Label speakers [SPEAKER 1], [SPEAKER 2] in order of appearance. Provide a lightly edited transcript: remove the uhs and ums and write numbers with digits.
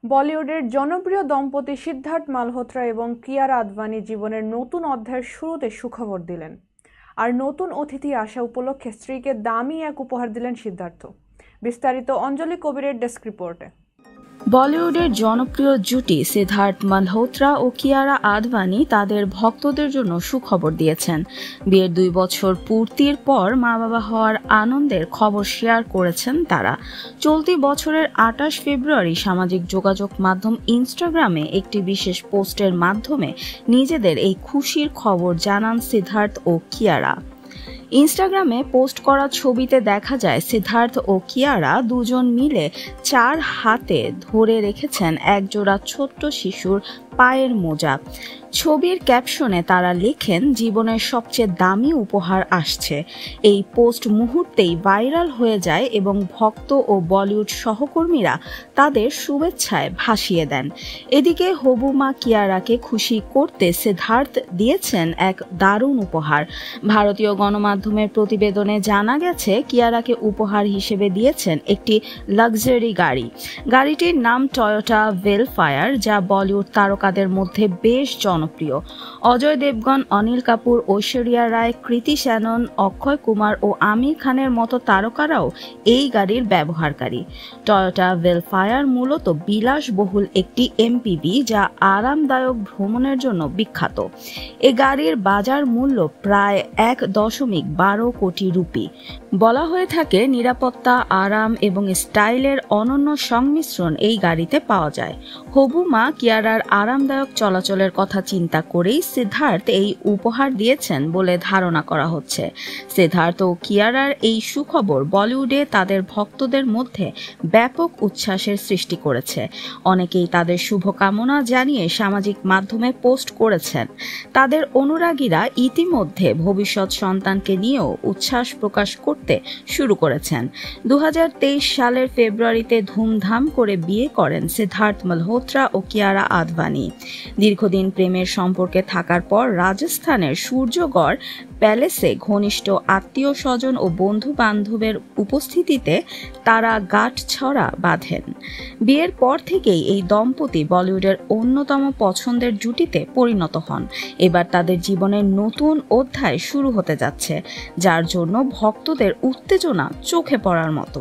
[SPEAKER 1] বলিউডের জনপ্রিয় দম্পতি সিদ্ধার্থ মালহোত্রা এবং কিয়ারা আদভানি জীবনের নতুন অধ্যায়ের শুরুতে সুখবর দিলেন। আর নতুন অতিথি আসা উপলক্ষে স্ত্রীকে দামি এক উপহার দিলেন সিদ্ধার্থ। বিস্তারিত অঞ্জলি কবিরের ডেস্ক রিপোর্টে।
[SPEAKER 2] বলিউডের জনপ্রিয় জুটি সিদ্ধার্থ মালহোত্রা ও কিয়ারা আদভানি তাদের ভক্তদের জন্য সুখবর দিয়েছেন। বিয়ের 2 বছর পূর্তির পর মা বাবা হওয়ার আনন্দের খবর শেয়ার করেছেন তারা। চলতি বছরের 28 ফেব্রুয়ারি সামাজিক যোগাযোগ মাধ্যম ইনস্টাগ্রামে একটি বিশেষ পোস্টের মাধ্যমে নিজেদের এই খুশির খবর জানান সিদ্ধার্থ ও কিয়ারা। ইনস্টাগ্রামে পোস্ট করা ছবিতে দেখা যায় সিদ্ধার্থ ও কিয়ারা দুজন মিলে 4 হাতে ধরে রেখেছেন একজোড়া ছোট্ট শিশুর পায়ের মোজা। ছবির ক্যাপশনে তারা লেখেন, জীবনের সবচেয়ে দামি উপহার আসছে। এই পোস্ট মুহূর্তেই ভাইরাল হয়ে যায় এবং ভক্ত ও বলিউড সহকর্মীরা তাদের শুভেচ্ছায় ভাসিয়ে দেন। এদিকে হবু মা কিয়ারাকে খুশি করতে সিদ্ধার্থ দিয়েছেন এক দারুণ উপহার। ভারতীয় গণমাধ্যমের প্রতিবেদনে জানা গেছে, কিয়ারাকে উপহার হিসেবে দিয়েছেন একটি লাক্সারি গাড়ি। গাড়িটির নাম টয়োটা ভেলফায়ার, যা বলিউড তারকাদের মধ্যে বেশ জনপ্রিয়। অজয় দেবগন, অনিল কাপুর, ঐশ্বরিয়া রায়, কৃতি শ্যানন, অক্ষয় কুমার ও আমির খানের মতো তারকারাও এই গাড়ির ব্যবহারকারী। টয়োটা ভেলফায়ার মূলত বিলাসবহুল একটি এমপিভি, যা আরামদায়ক ভ্রমণের জন্য বিখ্যাত। এ গাড়ির বাজার মূল্য প্রায় 1.12 কোটি রুপি। বলা হয়ে থাকে, নিরাপত্তা, আরাম এবং স্টাইলের অনন্য সংমিশ্রণ এই গাড়িতে পাওয়া যায়। হবু মা কিয়ারার আরামদায়ক চলাচলের কথা চিন্তা করেই সিদ্ধার্থ এই উপহার দিয়েছেন বলে ধারণা করা হচ্ছে। সিদ্ধার্থ ও কিয়ারার এই সুখবর বলিউডে তাদের ভক্তদের মধ্যে ব্যাপক উচ্ছ্বাসের সৃষ্টি করেছে। অনেকেই তাদের শুভকামনা জানিয়ে সামাজিক মাধ্যমে পোস্ট করেছেন। তাদের অনুরাগীরা ইতিমধ্যে ভবিষ্যৎ সন্তানকে নিয়েও উচ্ছ্বাস প্রকাশ করতে শুরু করেছেন। 2023 সালের ফেব্রুয়ারিতে ধুমধাম করে বিয়ে করেন সিদ্ধার্থ মালহোত্রা ও কিয়ারা আদভানি। দীর্ঘদিন প্রেমের সম্পর্কে থাকার পর রাজস্থানের সূর্যগড় প্যালেসে ঘনিষ্ঠ আত্মীয় স্বজন ও বন্ধু বান্ধবের উপস্থিতিতে তারা গাঁটছড়া বাঁধেন। বিয়ের পর থেকেই এই দম্পতি বলিউডের অন্যতম পছন্দের জুটিতে পরিণত হন। এবার তাদের জীবনের নতুন অধ্যায় শুরু হতে যাচ্ছে, যার জন্য ভক্তদের উত্তেজনা চোখে পড়ার মতো।